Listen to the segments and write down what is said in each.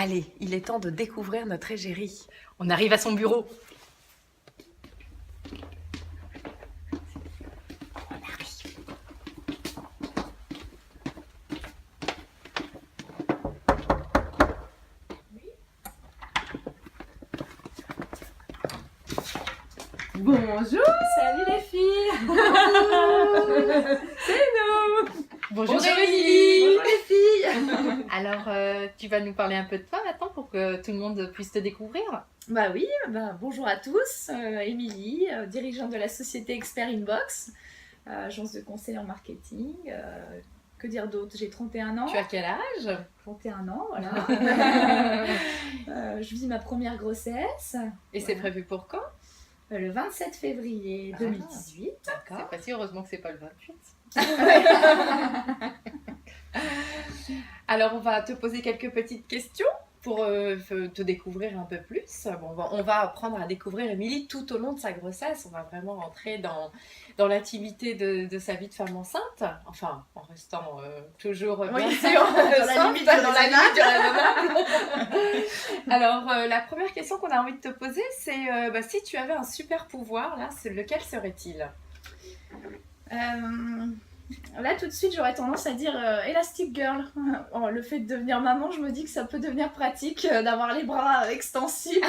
Allez, il est temps de découvrir notre égérie. On arrive à son bureau. Bonjour. Salut les filles. C'est nous. Bonjour Émilie. Bonjour les filles. Alors, tu vas nous parler un peu de toi maintenant pour que tout le monde puisse te découvrir. Bah oui, bonjour à tous. Émilie, dirigeante de la société Expert Inbox, agence de conseil en marketing. Que dire d'autre? J'ai 31 ans. Tu as quel âge? 31 ans, voilà. Je vis ma première grossesse. Et c'est prévu pour quand? Le 27 février 2018. D'accord. C'est facile, heureusement que c'est pas le 28. Alors, on va te poser quelques petites questions pour te découvrir un peu plus. Bon, on va apprendre à découvrir Émilie tout au long de sa grossesse. On va vraiment rentrer dans l'intimité de sa vie de femme enceinte. Enfin, en restant toujours, bien sûr, dans la limite du raisonnable. Alors, la première question qu'on a envie de te poser, c'est si tu avais un super pouvoir, là, lequel serait-il? Là, tout de suite, j'aurais tendance à dire Elastic Girl. Oh, le fait de devenir maman, je me dis que ça peut devenir pratique d'avoir les bras extensibles.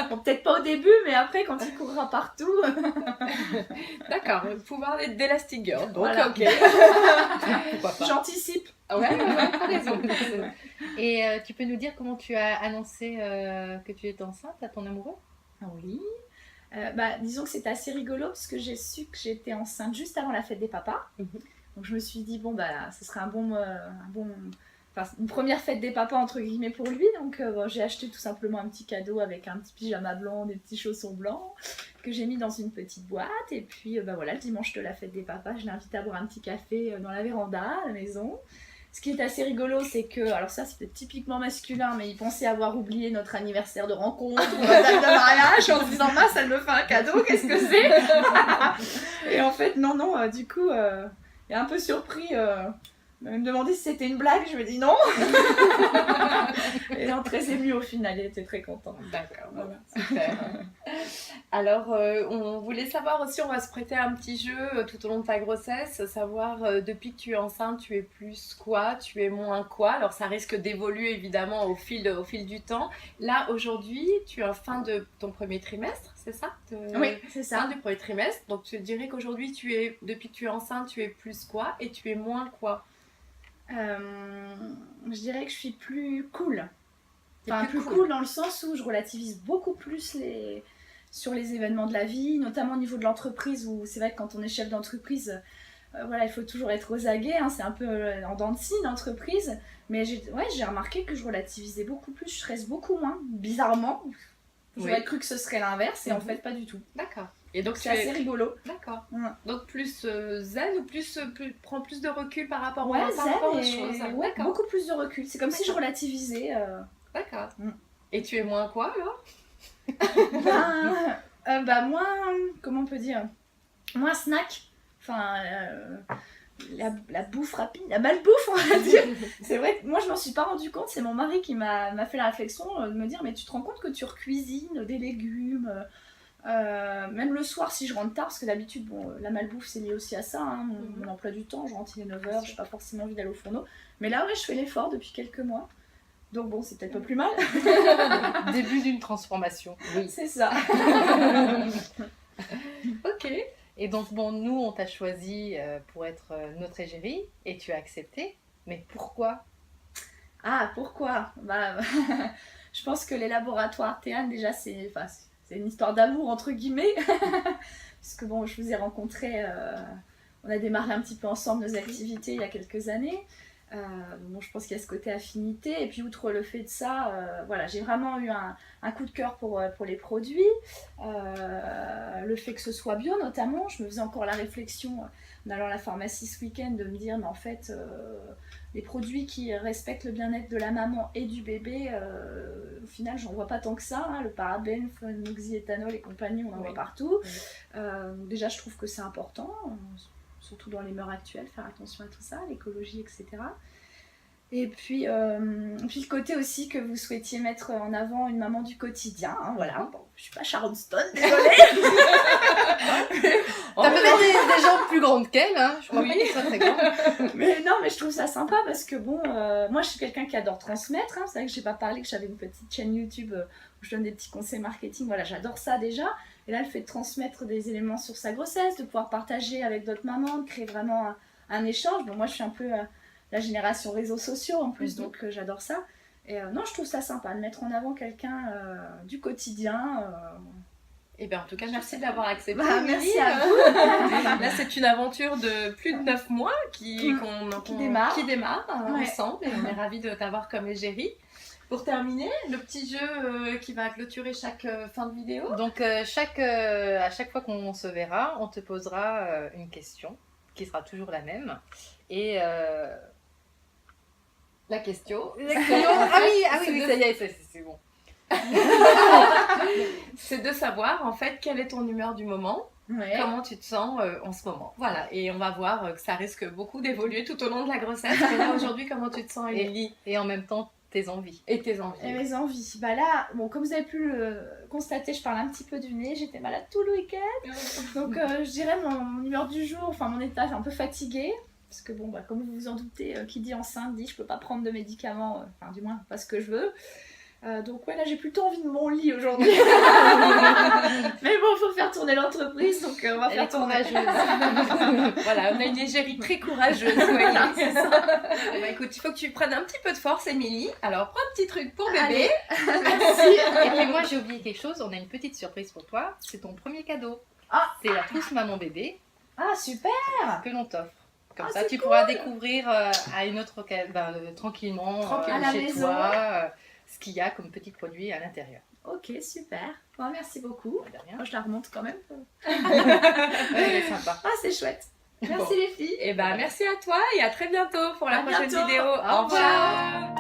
Bon, peut-être pas au début, mais après, quand il courra partout. D'accord, le pouvoir d'Elastic Girl. Donc, Voilà. ok. Pourquoi pas? J'anticipe. Ouais, t'as raison. Et tu peux nous dire comment tu as annoncé que tu étais enceinte à ton amoureux? Ah oui. Disons que c'était assez rigolo parce que j'ai su que j'étais enceinte juste avant la fête des papas. Donc je me suis dit, ce serait une première fête des papas entre guillemets pour lui. Donc j'ai acheté tout simplement un petit cadeau avec un petit pyjama blanc, des petits chaussons blancs que j'ai mis dans une petite boîte. Et puis le dimanche de la fête des papas, je l'ai invité à boire un petit café dans la véranda à la maison. Ce qui est assez rigolo, c'est que, alors ça c'était typiquement masculin, mais il pensait avoir oublié notre anniversaire de rencontre ou notre date de mariage en se disant mince, elle me fait un cadeau, qu'est-ce que c'est? Et en fait, non, du coup, il est un peu surpris. Il me demandait si c'était une blague, je lui ai dit non. Et non, très ému au final, il était très content. D'accord, Voilà. super. Alors, on voulait savoir aussi, on va se prêter à un petit jeu tout au long de ta grossesse, savoir depuis que tu es enceinte, tu es plus quoi, tu es moins quoi. Alors, ça risque d'évoluer évidemment au fil du temps. Là, aujourd'hui, tu es en fin de ton premier trimestre, c'est ça? Oui, c'est ça. Fin du premier trimestre. Donc, tu dirais qu'aujourd'hui, depuis que tu es enceinte, tu es plus quoi et tu es moins quoi? Je dirais que je suis plus cool. Enfin, Plus cool dans le sens où je relativise beaucoup plus sur les événements de la vie, notamment au niveau de l'entreprise, où c'est vrai que quand on est chef d'entreprise, il faut toujours être aux aguets, hein, c'est un peu en dents de scie l'entreprise, mais j'ai remarqué que je relativisais beaucoup plus, je stresse beaucoup moins, bizarrement. J'aurais cru que ce serait l'inverse, et en fait pas du tout. D'accord. Et donc c'est assez rigolo. D'accord. Ouais. Donc plus zen ou prends plus de recul par rapport Ouais, par rapport aux zen choses. ouais, D'accord. beaucoup plus de recul. C'est comme si je relativisais. D'accord. Et tu es moins quoi alors? Moins, comment on peut dire, moins snack. Enfin, la bouffe rapide, la malbouffe on va dire. C'est vrai que moi je m'en suis pas rendu compte, c'est mon mari qui m'a fait la réflexion de me dire mais tu te rends compte que tu recuisines des légumes même le soir si je rentre tard, parce que d'habitude la malbouffe c'est lié aussi à ça, hein, mon emploi du temps, je rentre il est 9h, j'ai pas forcément envie d'aller au fourneau, mais là je fais l'effort depuis quelques mois, donc bon c'est peut-être pas plus mal. Début d'une transformation. Oui. C'est ça. Ok. Et donc nous on t'a choisi pour être notre égérie et tu as accepté, mais pourquoi? Ah, pourquoi? Je pense que les laboratoires Théane, déjà, c'est une histoire d'amour, entre guillemets. Puisque je vous ai rencontré, on a démarré un petit peu ensemble nos activités il y a quelques années. Je pense qu'il y a ce côté affinité. Et puis, outre le fait de ça, j'ai vraiment eu un coup de cœur pour les produits. Le fait que ce soit bio, notamment. Je me faisais encore la réflexion en allant à la pharmacie ce week-end de me dire, mais en fait... les produits qui respectent le bien-être de la maman et du bébé, au final, j'en vois pas tant que ça. Hein. Le parabène, phénoxyéthanol et compagnie, on en voit partout. Déjà, je trouve que c'est important, surtout dans les mœurs actuelles, faire attention à tout ça, l'écologie, etc. Et puis le côté aussi que vous souhaitiez mettre en avant une maman du quotidien, hein, voilà. Bon, je suis pas Sharon Stone, désolée. T'as peut-être des jambes plus grandes qu'elle, hein. Je crois pas qu'elle soit très grande. Mais non, mais je trouve ça sympa parce que bon, moi je suis quelqu'un qui adore transmettre, hein. C'est vrai que j'ai pas parlé que j'avais une petite chaîne YouTube où je donne des petits conseils marketing, voilà, j'adore ça déjà. Et là, le fait de transmettre des éléments sur sa grossesse, de pouvoir partager avec d'autres mamans, de créer vraiment un échange. Bon, moi je suis un peu la génération réseaux sociaux en plus, donc j'adore ça. Et non, je trouve ça sympa de mettre en avant quelqu'un du quotidien. Et bien en tout cas, merci d'avoir accepté. Bah, Émilie. merci à vous. Là, c'est une aventure de plus de 9 mois qui démarre Ouais. ensemble et on est ravis de t'avoir comme égérie. Pour terminer, le petit jeu qui va clôturer chaque fin de vidéo. Donc à chaque fois qu'on se verra, on te posera une question qui sera toujours la même. Et La question. ah oui, ça y est, c'est bon. C'est de savoir en fait quelle est ton humeur du moment, Ouais. comment tu te sens en ce moment. Voilà, et on va voir que ça risque beaucoup d'évoluer tout au long de la grossesse. Mais là aujourd'hui, comment tu te sens, Émilie? Et en même temps, tes envies. Et tes envies. Et mes envies. Bah là, bon, comme vous avez pu le constater, je parle un petit peu du nez. J'étais malade tout le week-end. Donc je dirais mon humeur du jour, enfin mon état, un peu fatiguée. Parce que bon, bah, comme vous vous en doutez, qui dit enceinte dit je peux pas prendre de médicaments, enfin du moins pas ce que je veux. Donc ouais, là j'ai plutôt envie de mon lit aujourd'hui. Mais bon, faut faire tourner l'entreprise, donc on va Elle faire est tourner. courageuse. Voilà, on a une égérie très courageuse. Voilà, c'est ça. Bah, écoute, il faut que tu prennes un petit peu de force, Émilie. Alors prends un petit truc pour bébé. Et puis moi, j'ai oublié quelque chose. On a une petite surprise pour toi. C'est ton premier cadeau. Ah. C'est la trousse maman bébé Ah super. que l'on t'offre. Comme Ah, ça, c'est tu pourras découvrir à une autre tranquillement À la chez maison. toi ce qu'il y a comme petits produits à l'intérieur. Ok, super. Bon, merci beaucoup. De rien. Moi je la remonte quand même. Elle est sympa. Ah c'est chouette. Merci Bon. les filles. Et bah merci à toi et à très bientôt pour la À prochaine bientôt. vidéo. Au Au revoir.